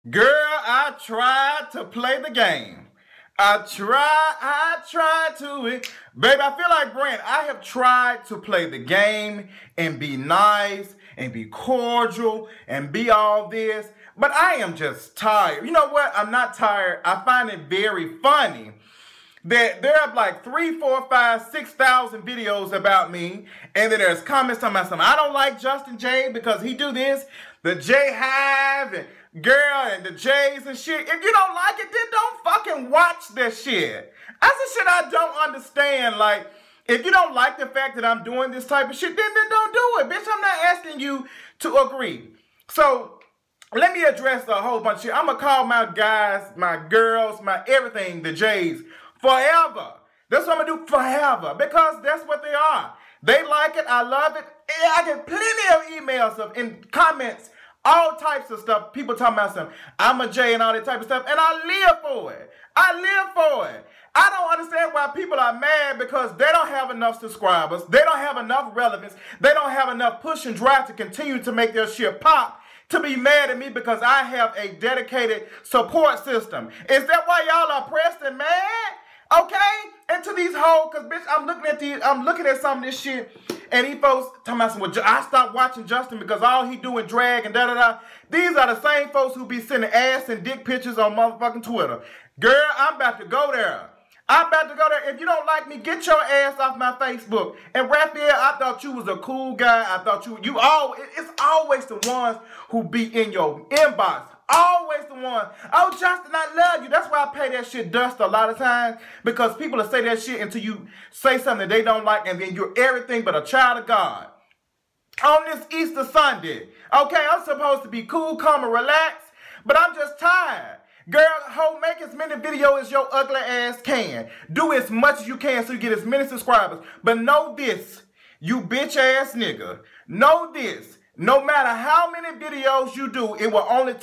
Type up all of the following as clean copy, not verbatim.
Girl, I tried to play the game. I tried to it. Baby, I feel like Brent, I have tried to play the game and be nice and be cordial and be all this, but I am just tired. You know what? I'm not tired. I find it very funny that there are like 3, 4, 5, 6,000 videos about me, and then there's comments talking about something. I don't like JustinJ because he do this, the J Hive and girl and the J's and shit. If you don't like it, then don't fucking watch that shit. That's the shit I don't understand. Like, if you don't like the fact that I'm doing this type of shit, then don't do it. Bitch, I'm not asking you to agree. So, let me address a whole bunch of shit. I'm going to call my guys, my girls, my everything, the J's, forever. That's what I'm going to do forever. Because that's what they are. They like it. I love it. And I get plenty of emails and comments, all types of stuff. People talking about something. I'm a J and all that type of stuff. And I live for it. I live for it. I don't understand why people are mad because they don't have enough subscribers. They don't have enough relevance. They don't have enough push and drive to continue to make their shit pop. To be mad at me because I have a dedicated support system. Is that why y'all are pressed and mad? Okay? And to these hoes, because bitch, I'm looking at some of this shit, and these folks talking about some, well, I stopped watching Justin because all he doing drag and da-da-da. These are the same folks who be sending ass and dick pictures on motherfucking Twitter. Girl, I'm about to go there. I'm about to go there. If you don't like me, get your ass off my Facebook. And Raphael, I thought you was a cool guy. I thought it's always the ones who be in your inbox. Always the one. Oh, Justin, I love you. That's why I pay that shit dust a lot of times. Because people will say that shit until you say something that they don't like. And then you're everything but a child of God. On this Easter Sunday. Okay, I'm supposed to be cool, calm, and relaxed. But I'm just tired. Girl, ho, make as many videos as your ugly ass can. Do as much as you can so you get as many subscribers. But know this, you bitch ass nigga. Know this. No matter how many videos you do, it will only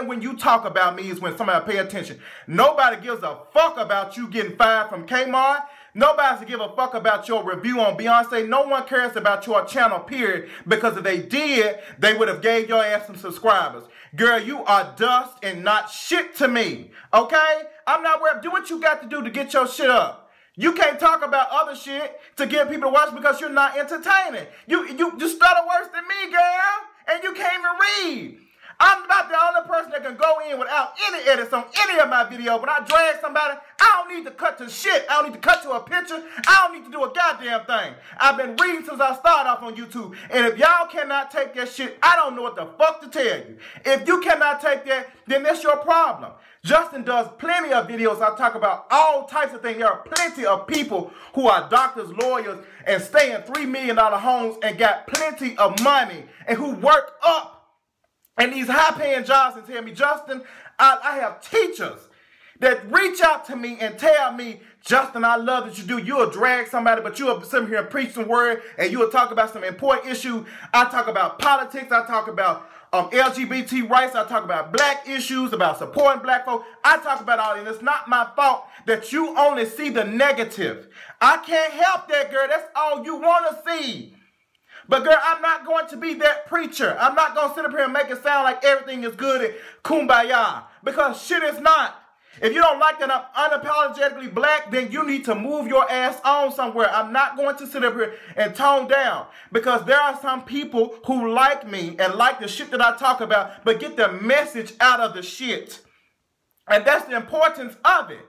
when you talk about me is when somebody pay attention. Nobody gives a fuck about you getting fired from Kmart. Nobody give a fuck about your review on Beyonce. No one cares about your channel, period. Because if they did, they would have gave your ass some subscribers. Girl, you are dust and not shit to me. Okay? I'm not worried. Do what you got to do to get your shit up. You can't talk about other shit to get people to watch because you're not entertaining. You stutter worse than me, girl. And you can't even read. I'm about the only person that can go in without any edits on any of my videos. When I drag somebody, I don't need to cut to shit. I don't need to cut to a picture. I don't need to do a goddamn thing. I've been reading since I started off on YouTube. And if y'all cannot take that shit, I don't know what the fuck to tell you. If you cannot take that, then that's your problem. Justin does plenty of videos. I talk about all types of things. There are plenty of people who are doctors, lawyers, and stay in $3 million homes and got plenty of money and who work up and these high-paying jobs and tell me, Justin, I have teachers that reach out to me and tell me, Justin, I love that you do. You'll drag somebody, but you'll sit here and preach some word, and you'll talk about some important issue. I talk about politics. I talk about LGBT rights. I talk about black issues, about supporting black folks. I talk about all this. It's not my fault that you only see the negative. I can't help that, girl. That's all you want to see. But girl, I'm not going to be that preacher. I'm not going to sit up here and make it sound like everything is good and kumbaya. Because shit is not. If you don't like that I'm unapologetically black, then you need to move your ass on somewhere. I'm not going to sit up here and tone down. Because there are some people who like me and like the shit that I talk about, but get the message out of the shit. And that's the importance of it.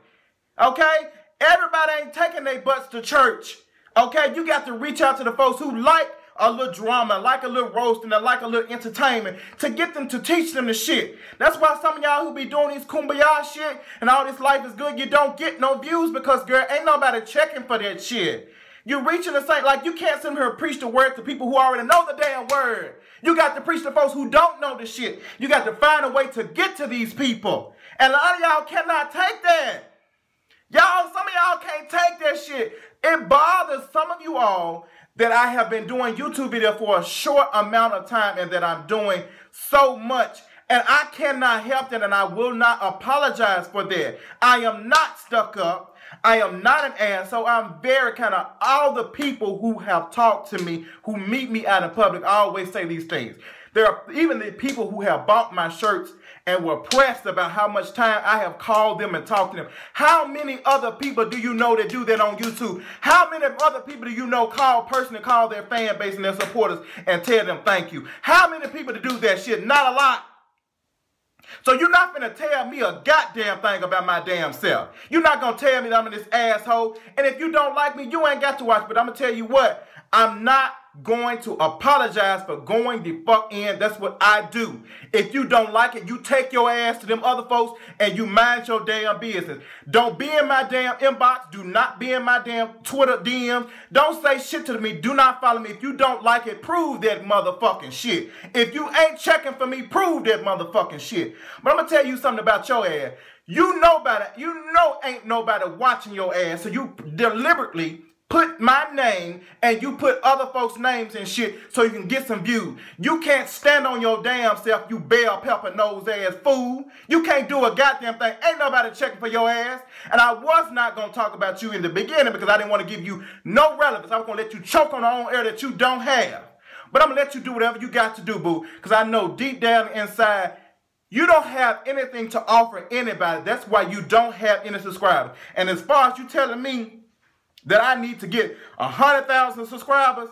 Okay? Everybody ain't taking their butts to church. Okay? You got to reach out to the folks who like a little drama, like a little roast, and like a little entertainment to get them to teach them the shit. That's why some of y'all who be doing these kumbaya shit and all this life is good, you don't get no views because, girl, ain't nobody checking for that shit. You reaching the same, like you can't sit here and preach the word to people who already know the damn word. You got to preach to folks who don't know the shit. You got to find a way to get to these people. And a lot of y'all cannot take that. Y'all, some of y'all can't take that shit. It bothers some of you all that I have been doing YouTube videos for a short amount of time and that I'm doing so much. And I cannot help that and I will not apologize for that. I am not stuck up. I am not an ass. So I'm very kind of all the people who have talked to me, who meet me out in public, I always say these things. There are even the people who have bought my shirts and were pressed about how much time I have called them and talked to them. How many other people do you know that do that on YouTube? How many other people do you know call their fan base and their supporters and tell them thank you? How many people to do that shit? Not a lot. So you're not going to tell me a goddamn thing about my damn self. You're not going to tell me that I'm this asshole. And if you don't like me, you ain't got to watch. But I'm going to tell you what. I'm not going to apologize for going the fuck in. That's what I do. If you don't like it, you take your ass to them other folks and you mind your damn business. Don't be in my damn inbox. Do not be in my damn Twitter DMs. Don't say shit to me. Do not follow me. If you don't like it, prove that motherfucking shit. If you ain't checking for me, prove that motherfucking shit. But I'm going to tell you something about your ass. You know about it. You know ain't nobody watching your ass. So you deliberately put my name and you put other folks' names and shit so you can get some views. You can't stand on your damn self, you bell pepper nose ass fool. You can't do a goddamn thing. Ain't nobody checking for your ass. And I was not going to talk about you in the beginning because I didn't want to give you no relevance. I was going to let you choke on the own air that you don't have. But I'm going to let you do whatever you got to do, boo. Because I know deep down inside, you don't have anything to offer anybody. That's why you don't have any subscribers. And as far as you telling me that I need to get 100,000 subscribers,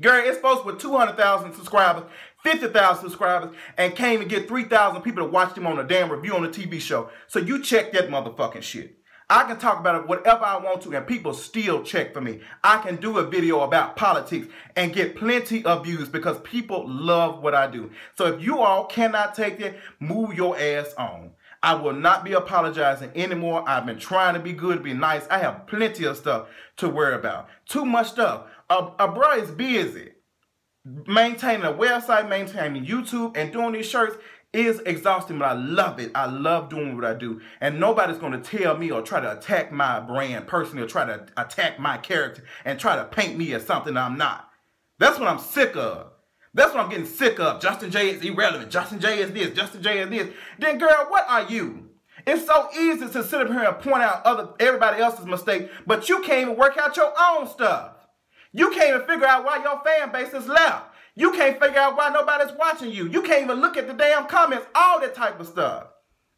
girl, it's supposed with 200,000 subscribers, 50,000 subscribers, and came to get 3,000 people to watch them on a damn review on a TV show. So you check that motherfucking shit. I can talk about it whatever I want to, and people still check for me. I can do a video about politics and get plenty of views because people love what I do. So if you all cannot take it, move your ass on. I will not be apologizing anymore. I've been trying to be good, be nice. I have plenty of stuff to worry about. Too much stuff. A bro is busy. Maintaining a website, maintaining YouTube, and doing these shirts is exhausting, but I love it. I love doing what I do. And nobody's going to tell me or try to attack my brand personally or try to attack my character and try to paint me as something I'm not. That's what I'm sick of. That's what I'm getting sick of. Justin J is irrelevant. Justin J is this. Justin J is this. Then, girl, what are you? It's so easy to sit up here and point out everybody else's mistake, but you can't even work out your own stuff. You can't even figure out why your fan base is left. You can't figure out why nobody's watching you. You can't even look at the damn comments, all that type of stuff.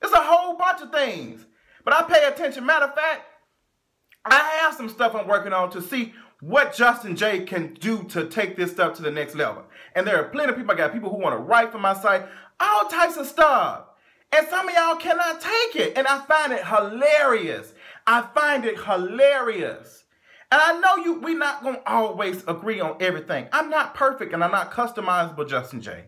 It's a whole bunch of things. But I pay attention. Matter of fact, I have some stuff I'm working on to see what Justin J can do to take this stuff to the next level. And there are plenty of people. I got people who want to write for my site, all types of stuff. And some of y'all cannot take it. And I find it hilarious. I find it hilarious. And I know we're not going to always agree on everything. I'm not perfect and I'm not customizable, Justin J.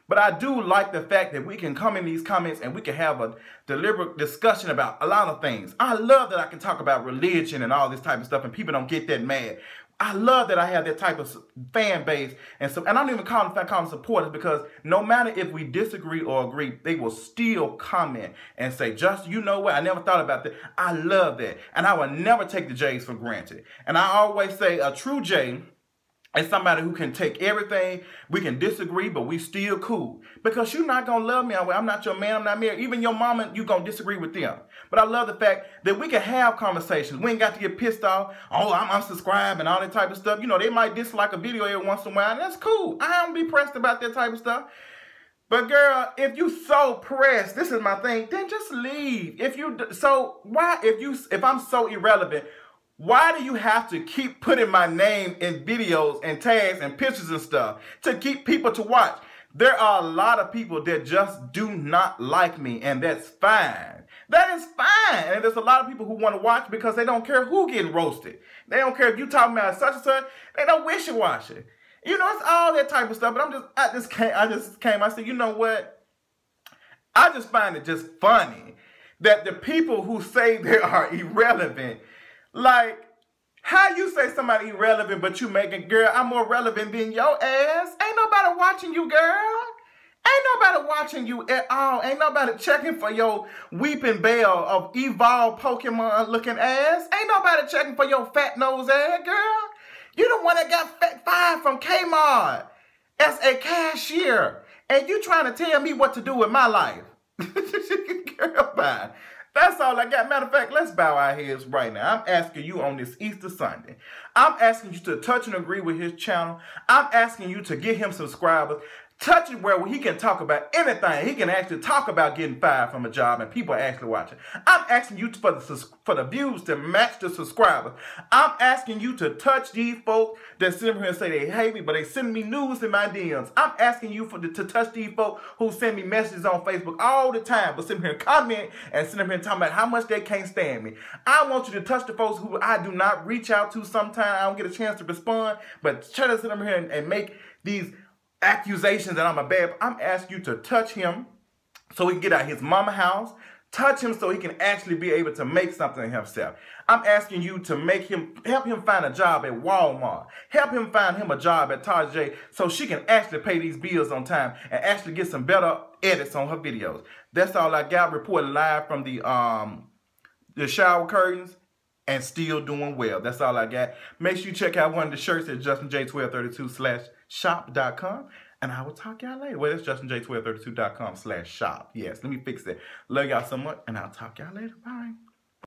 But I do like the fact that we can come in these comments and we can have a deliberate discussion about a lot of things. I love that I can talk about religion and all this type of stuff and people don't get that mad. I love that I have that type of fan base. And I don't even call them supporters because no matter if we disagree or agree, they will still comment and say, Justin, you know what? I never thought about that. I love that. And I will never take the J's for granted. And I always say a true J is somebody who can take everything. We can disagree, but we still cool. Because you're not going to love me. I'm not your man. I'm not married. Even your mama, you're going to disagree with them. But I love the fact that we can have conversations. We ain't got to get pissed off. Oh, I'm unsubscribed and all that type of stuff. You know, they might dislike a video every once in a while. And that's cool. I don't be pressed about that type of stuff. But girl, if you so pressed, this is my thing, then just leave. If I'm so irrelevant, why do you have to keep putting my name in videos and tags and pictures and stuff to keep people to watch? There are a lot of people that just do not like me, and that's fine. That is fine. And there's a lot of people who want to watch because they don't care who getting roasted. They don't care if you talking about such and such. They don't wish-washy. You know, it's all that type of stuff. But I just came. I said, you know what? I just find it just funny that the people who say they are irrelevant, like, how you say somebody irrelevant, but you making, girl, I'm more relevant than your ass. Ain't nobody watching you, girl. Ain't nobody watching you at all. Ain't nobody checking for your weeping bell of evolved Pokemon looking ass. Ain't nobody checking for your fat nose ass, girl. You the one that got fired from Kmart as a cashier. And you trying to tell me what to do with my life. Girl, bye. That's all I got. Matter of fact, let's bow our heads right now. I'm asking you on this Easter Sunday. I'm asking you to touch and agree with his channel. I'm asking you to get him subscribers. Touch it where he can talk about anything. He can actually talk about getting fired from a job and people are actually watching. I'm asking you for the views to match the subscribers. I'm asking you to touch these folks that sit here and say they hate me, but they send me news in my DMs. I'm asking you to touch these folks who send me messages on Facebook all the time, but sit here and comment and sit here and talk about how much they can't stand me. I want you to touch the folks who I do not reach out to sometimes. I don't get a chance to respond, but try to sit here and make these accusations that I'm a bad. I'm asking you to touch him so he can get out of his mama house. Touch him so he can actually be able to make something of himself. I'm asking you to help him find a job at Walmart. Help him find him a job at Target so she can actually pay these bills on time and actually get some better edits on her videos. That's all I got. Reported live from the shower curtains and still doing well. That's all I got. Make sure you check out one of the shirts at JustinJ1232/shop.com. And I will talk y'all later. Well, it's JustinJ1232.com/shop. Yes, let me fix that. Love y'all so much, and I'll talk y'all later. Bye.